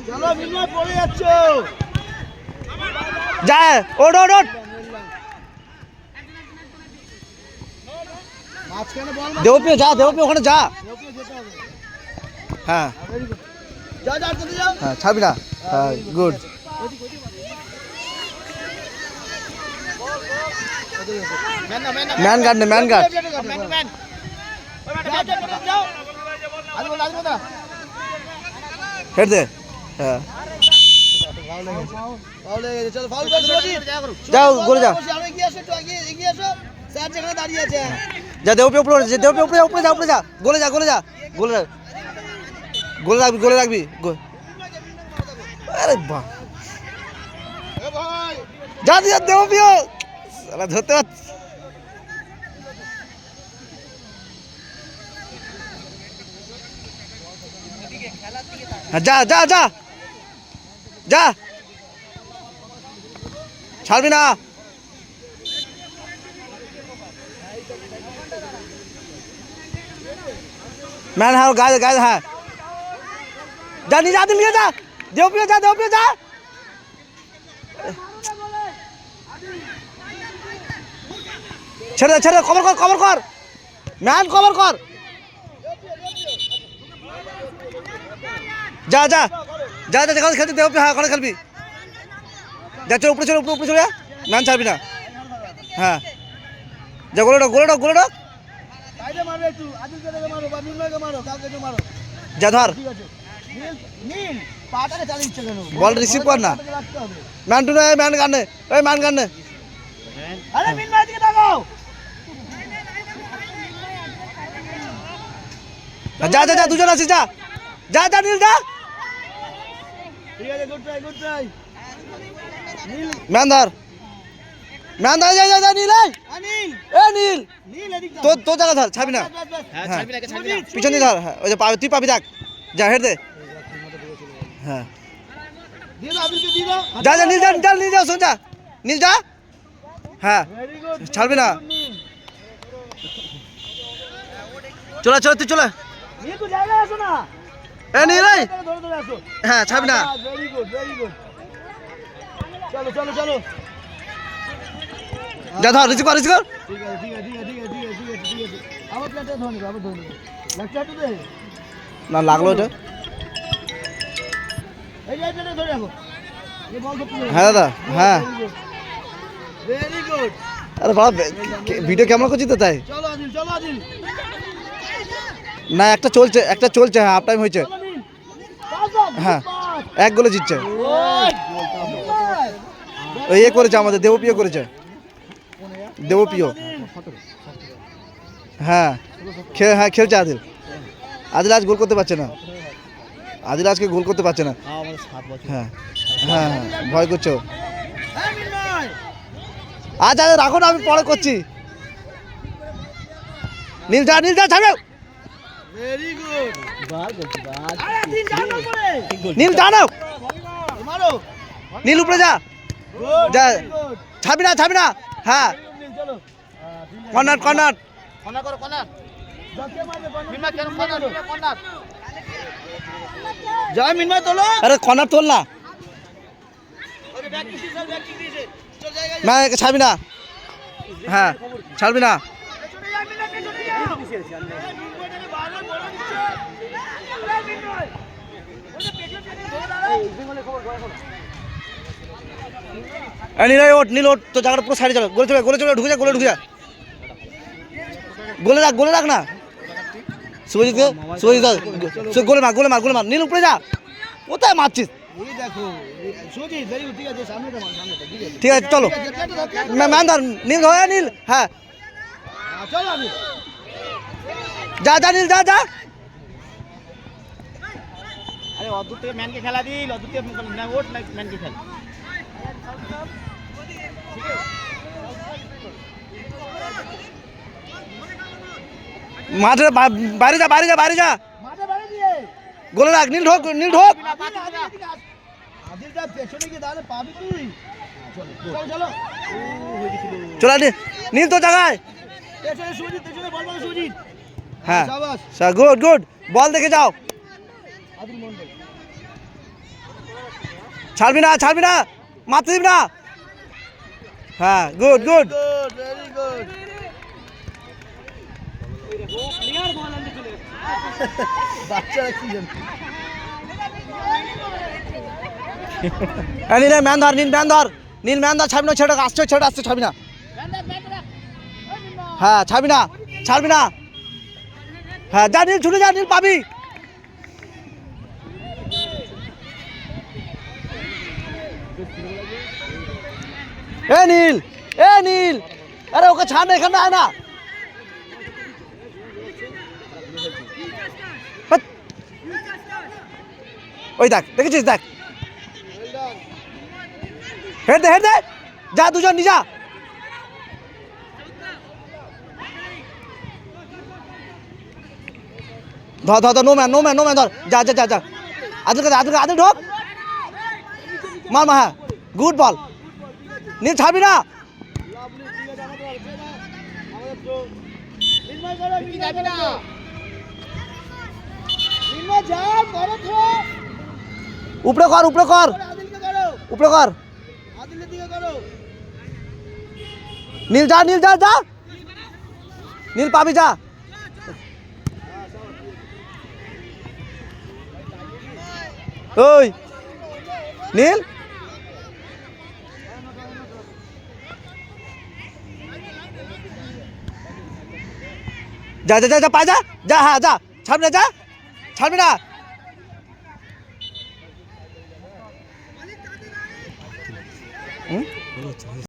চলো মিনময় পড়ে যাচ্ছ যা ওঠ ওঠ ওঠ মাঝখানে বল দেবপ্রিয় যা দেবপ্রিয় ওখানে যা হ্যাঁ যা যা চলে যাও হ্যাঁ ছাড়বি না হ্যাঁ গুড ম্যান গার্ড নে ম্যান গার্ড হেড দে হ্যাঁ যাও গোলে যা যা দেবপ্রিয় উপরে যা দেবপ্রিয় উপরে উপরে যা উপরে যা গোলে যা গোলে যা গোলে গোলে রাখবি গোলে রাখবি আরে বাহ যা যা দেবপ্রিয় সালা ধরতে পারছি যা যা যা যা ছাড়বি না ম্যান হ্যাঁ গায়ে গায়ে হ্যাঁ যা নিয়ে যা নিয়ে যা দেবপ্রিয় যা দেবপ্রিয় যা ছেড়ে ছেড়ে কভার কর ম্যান কভার কর যা যা যা যা যেখানে খেলতে দেবপ্রিয় হ্যাঁ ওখানে খেলবি যা চল উপরে চলে উপরে উপরে চলে যা ম্যান ছাড়বি না হ্যাঁ যা গোলে ঢোক গোলে ঢোক যা ধর বল রিসিভ কর না ম্যান টু নয় ম্যান গান ওই ম্যান গান যা যা যা দুজন আছিস যা যা যা নীল যা ম্যান ধর যা যা যা নীল এ নীল তোর জায়গা ধর ছাবি না পিছন দিয়ে ধর ওই যে তুই পাবি দেখ যা হেড দে হ্যাঁ যা যা নীল যা নীল যা শোন যা নীল যা হ্যাঁ ছাড়বি না চলে চলে তুই চলে এ নীল হ্যাঁ ছাড়বি না চলো চলো চলো যা ধর রিসিভ কর না লাগলো এটা হ্যাঁ দাদা হ্যাঁ আরে বাবা ভিডিও কেমন করছি তো তাই না একটা চলছে হ্যাঁ হাফ টাইম হয়েছে হ্যাঁ এক গোলে জিতছে ওই এ করেছে আমাদের দেবপ্রিয় করেছে দেবপ্রিয় হ্যাঁ খেলছে আদিল আজ গোল করতে পারছে না আদিল আজকে গোল করতে পারছে না হ্যাঁ হ্যাঁ হ্যাঁ ভয় করছো আচ্ছা রাখো না আমি পরে করছি নীল যা ছাড়ো নীল জানো নীল উপরে যা যা ছাবি না হ্যাঁ কর্নার যা মিনময় তোলো আরে কর্নার তোল না না ছাড়বি না হ্যাঁ ছাড়বি না নীল ওঠ তো জায়গাটা পুরো সাইডে চলো গোলে চলে ঢুকে যা গোলে রাখ না শুভজিৎ গোলে মার নীল উপরে যা কোথায় মারছিস ঠিক আছে চলো ম্যান ধর নীল হ্যাঁ যা নীল যা আরে অদ্ভুত থেকে ম্যানকে খেলা দিল অদ্ভুত ওট ম্যানকে খেলা মাঠে বাইরে যা গোলে রাখ নীল ঢোক চলো নীল তো জায়গায় হ্যাঁ গুড বল দেখে যাও ছাড়বি না, ছাড়বি না, মারতে দিবি না। হ্যাঁ, গুড গুড। Very good. বাচ্চারা কি জানে। নীল ম্যান ধর, নীল ম্যান ধর, নীল ম্যান ধর, ছাড়বি না, ছেড়ে আসছে, ছেড়ে আসছে, ছাড়বি না। হ্যাঁ, ছাড়বি না, ছাড়বি না। হ্যাঁ, যা নীল, ছুটে যা, নীল পাবি। এ নীল, এ নীল, আরে ওকে ছাড় না, এখানে আয় না। হাট। ওই দেখ, দেখেছিস, দেখ, হেড দে, হেড দে, যা দুজন নিজা। ধর ধর ধর, no man, no man, no man, ধর, যা যা যা যা। আদিল কাছে, আদিল, আদিল ঢোক, মার মা। হ্যাঁ, গুড বল। নীল ছাড়বি না। উপরে কর, উপরে কর, উপরে কর। নীল যা, নীল যা, যা, নীল পাবি, যা। ওই নীল, যা যা যা যা, পায় যা, যা, হ্যাঁ যা, ছাড়বি না, যা, ছাড়বি না।